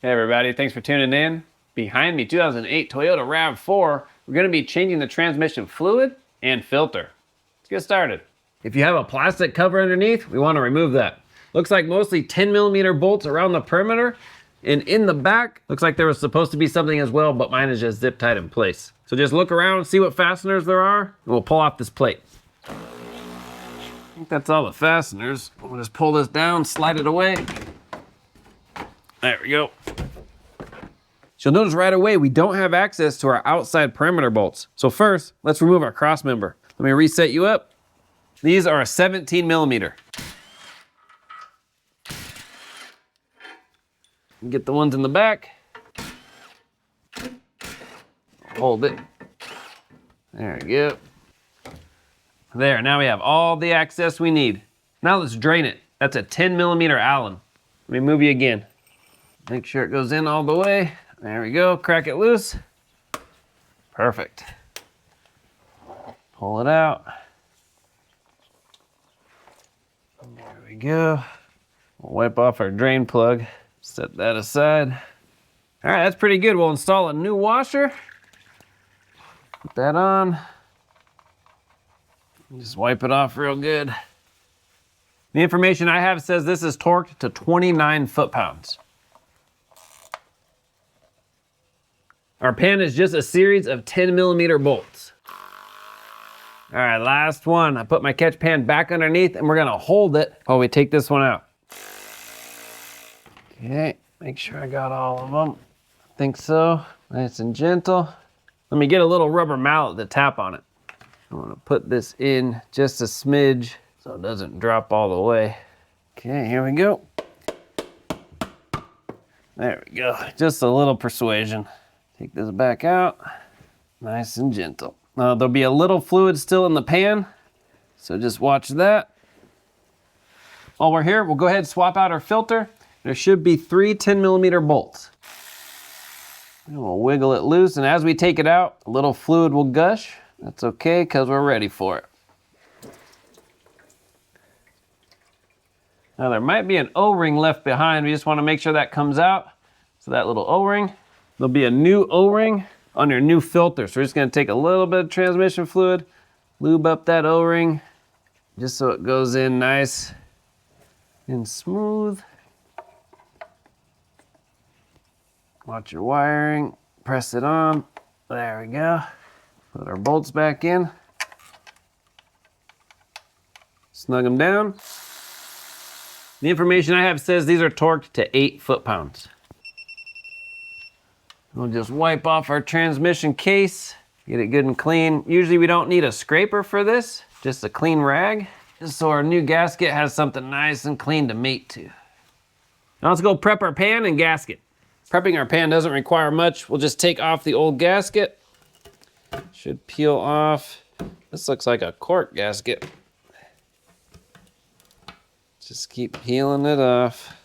Hey everybody, thanks for tuning in. Behind me, 2008 Toyota Rav4. We're going to be changing the transmission fluid and filter. Let's get started. If you have a plastic cover underneath, we want to remove that. Looks like mostly 10mm bolts around the perimeter, and in the back, looks like there was supposed to be something as well, but mine is just zip tied in place. So just look around, see what fasteners there are, and we'll pull off this plate. I think that's all the fasteners. We'll just pull this down, slide it away. There we go. You'll notice right away we don't have access to our outside perimeter bolts. So first, let's remove our crossmember. Let me reset you up. These are a 17mm. Get the ones in the back. Hold it. There we go. There, now we have all the access we need. Now let's drain it. That's a 10mm Allen. Let me move you again. Make sure it goes in all the way. There we go, crack it loose. Perfect. Pull it out. There we go. We'll wipe off our drain plug. Set that aside. All right, that's pretty good. We'll install a new washer. Put that on. Just wipe it off real good. The information I have says this is torqued to 29 foot-pounds. Our pan is just a series of 10mm bolts. All right, last one. I put my catch pan back underneath and we're gonna hold it while we take this one out. Okay, make sure I got all of them. I think so, nice and gentle. Let me get a little rubber mallet to tap on it. I wanna put this in just a smidge so it doesn't drop all the way. Okay, here we go. There we go, just a little persuasion. Take this back out, nice and gentle. There'll be a little fluid still in the pan, so just watch that. While we're here, we'll go ahead and swap out our filter. There should be 3 10mm bolts. And we'll wiggle it loose, and as we take it out, a little fluid will gush. That's okay, because we're ready for it. Now there might be an O-ring left behind. We just want to make sure that comes out. So that little O-ring. There'll be a new O-ring on your new filter. So we're just gonna take a little bit of transmission fluid, lube up that O-ring, just so it goes in nice and smooth. Watch your wiring, press it on. There we go. Put our bolts back in. Snug them down. The information I have says these are torqued to 8 foot-pounds. We'll just wipe off our transmission case, get it good and clean. Usually we don't need a scraper for this, just a clean rag, just so our new gasket has something nice and clean to mate to. Now let's go prep our pan and gasket. Prepping our pan doesn't require much. We'll just take off the old gasket. Should peel off. This looks like a cork gasket. Just keep peeling it off.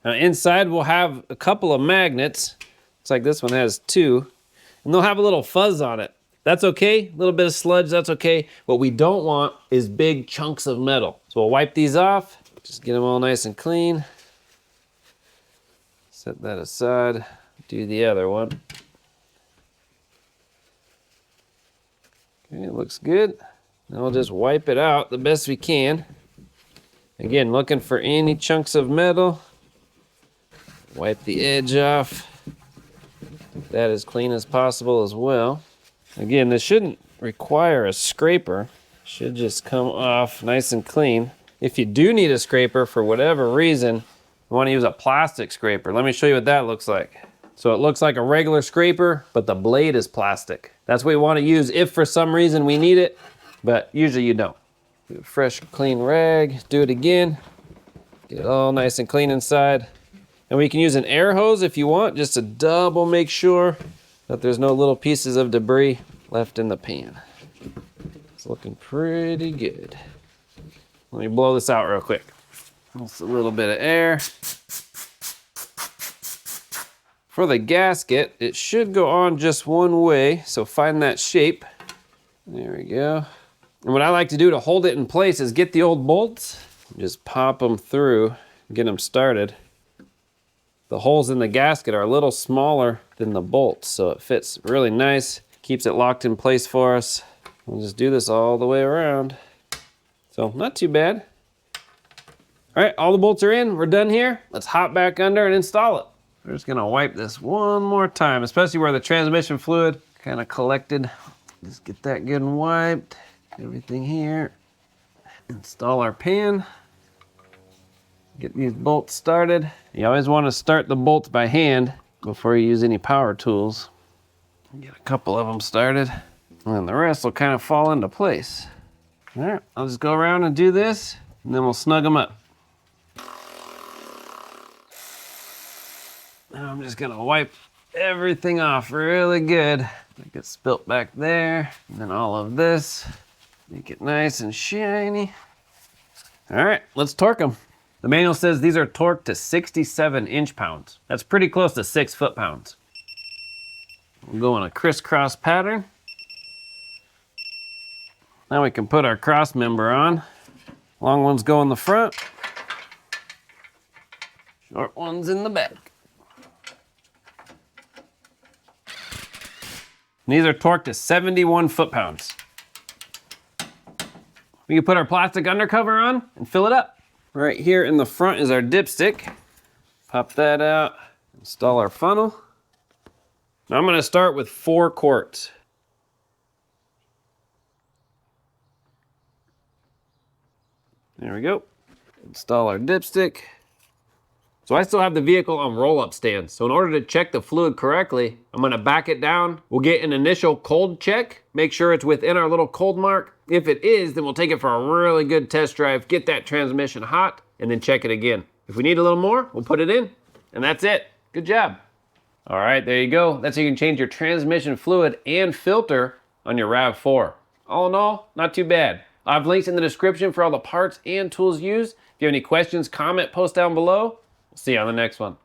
Now inside we'll have a couple of magnets. Looks like this one has 2, and they'll have a little fuzz on it. That's okay, a little bit of sludge, that's okay. What we don't want is big chunks of metal. So we'll wipe these off, just get them all nice and clean. Set that aside, do the other one. Okay, it looks good. Now we'll just wipe it out the best we can. Again, looking for any chunks of metal. Wipe the edge off. Get that as clean as possible as well. Again, this shouldn't require a scraper. Should just come off nice and clean. If you do need a scraper for whatever reason, you want to use a plastic scraper. Let me show you what that looks like. So it looks like a regular scraper, but the blade is plastic. That's what we want to use if for some reason we need it, but usually you don't. Do a fresh, clean rag, do it again. Get it all nice and clean inside. And we can use an air hose if you want, just to double make sure that there's no little pieces of debris left in the pan. It's looking pretty good. Let me blow this out real quick. Just a little bit of air. For the gasket, it should go on just one way, so find that shape. There we go. And what I like to do to hold it in place is get the old bolts, just pop them through, get them started. The holes in the gasket are a little smaller than the bolts, so it fits really nice, keeps it locked in place for us. We'll just do this all the way around. So not too bad. All right, all the bolts are in, we're done here. Let's hop back under and install it. We're just gonna wipe this one more time, especially where the transmission fluid kind of collected. Just get that good and wiped. Everything here. Install our pan. Get these bolts started. You always want to start the bolts by hand before you use any power tools. Get a couple of them started, and then the rest will kind of fall into place. All right, I'll just go around and do this, and then we'll snug them up. Now I'm just gonna wipe everything off really good. That gets spilt back there, and then all of this. Make it nice and shiny. All right, let's torque them. The manual says these are torqued to 67 inch-pounds. That's pretty close to 6 foot-pounds. We'll go in a crisscross pattern. Now we can put our cross member on. Long ones go in the front. Short ones in the back. And these are torqued to 71 foot-pounds. We can put our plastic undercover on and fill it up. Right here in the front is our dipstick. Pop that out, install our funnel. Now I'm gonna start with 4 quarts. There we go. Install our dipstick. So I still have the vehicle on roll-up stands. So in order to check the fluid correctly, I'm gonna back it down. We'll get an initial cold check, make sure it's within our little cold mark. If it is, then we'll take it for a really good test drive, get that transmission hot, and then check it again. If we need a little more, we'll put it in, and that's it. Good job. All right, there you go. That's how you can change your transmission fluid and filter on your RAV4. All in all, not too bad. I'll have links in the description for all the parts and tools used. If you have any questions, comment, post down below. We'll see you on the next one.